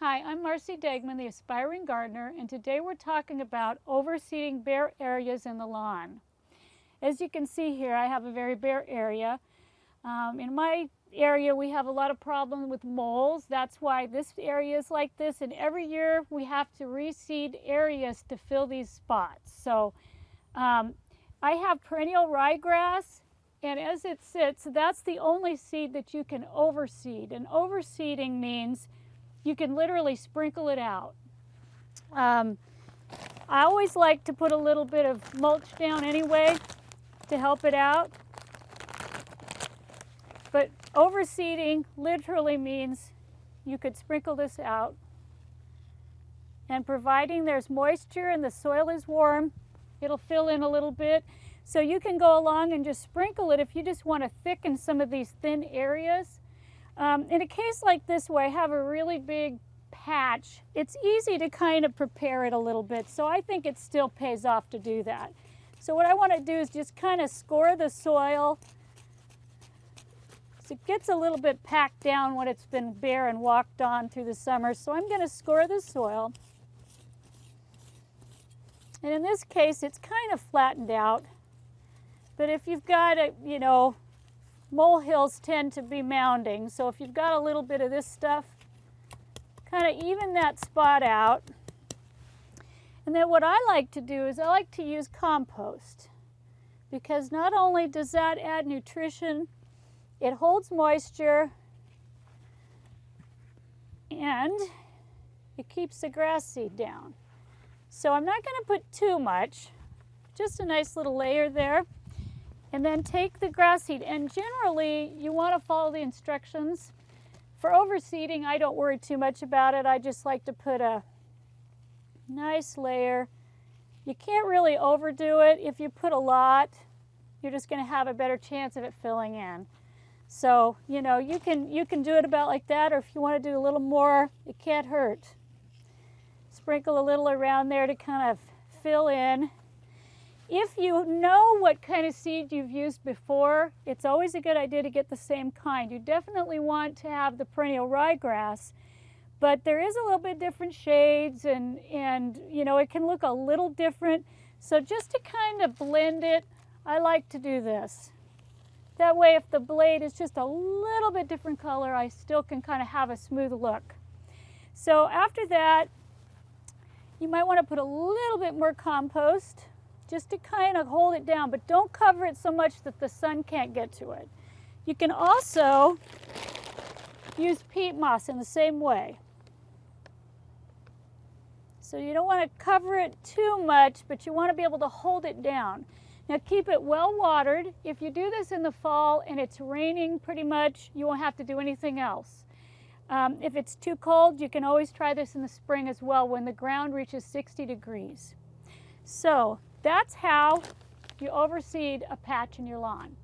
Hi, I'm Marcy Degman, the Aspiring Gardener, and today we're talking about overseeding bare areas in the lawn. As you can see here, I have a very bare area. In my area, we have a lot of problems with moles. That's why this area is like this, and every year we have to reseed areas to fill these spots. So I have perennial ryegrass, and as it sits, that's the only seed that you can overseed. And overseeding means you can literally sprinkle it out. I always like to put a little bit of mulch down anyway to help it out. But overseeding literally means you could sprinkle this out. And providing there's moisture and the soil is warm, it'll fill in a little bit. So you can go along and just sprinkle it if you just want to thicken some of these thin areas. In a case like this where I have a really big patch, it's easy to kind of prepare it a little bit, so I think it still pays off to do that. So what I want to do is just kind of score the soil so it gets a little bit packed down when it's been bare and walked on through the summer. So I'm going to score the soil. And in this case, it's kind of flattened out. But if you've got a, molehills tend to be mounding, so if you've got a little bit of this stuff, kind of even that spot out. And then what I like to do is I like to use compost, because not only does that add nutrition, it holds moisture, and it keeps the grass seed down. So I'm not going to put too much, just a nice little layer there. And then take the grass seed, and generally you want to follow the instructions. For overseeding, I don't worry too much about it. I just like to put a nice layer. You can't really overdo it. If you put a lot, you're just going to have a better chance of it filling in. So, you can do it about like that, or if you want to do a little more, it can't hurt. Sprinkle a little around there to kind of fill in. If you know what kind of seed you've used before, it's always a good idea to get the same kind. You definitely want to have the perennial ryegrass, but there is a little bit different shades, and it can look a little different. So just to kind of blend it, I like to do this. That way, if the blade is just a little bit different color, I still can kind of have a smooth look. So after that, you might want to put a little bit more compost, just to kind of hold it down, but don't cover it so much that the sun can't get to it. You can also use peat moss in the same way. So you don't want to cover it too much, but you want to be able to hold it down. Now keep it well watered. If you do this in the fall and it's raining pretty much, you won't have to do anything else. If it's too cold, you can always try this in the spring as well when the ground reaches 60 degrees. So that's how you overseed a patch in your lawn.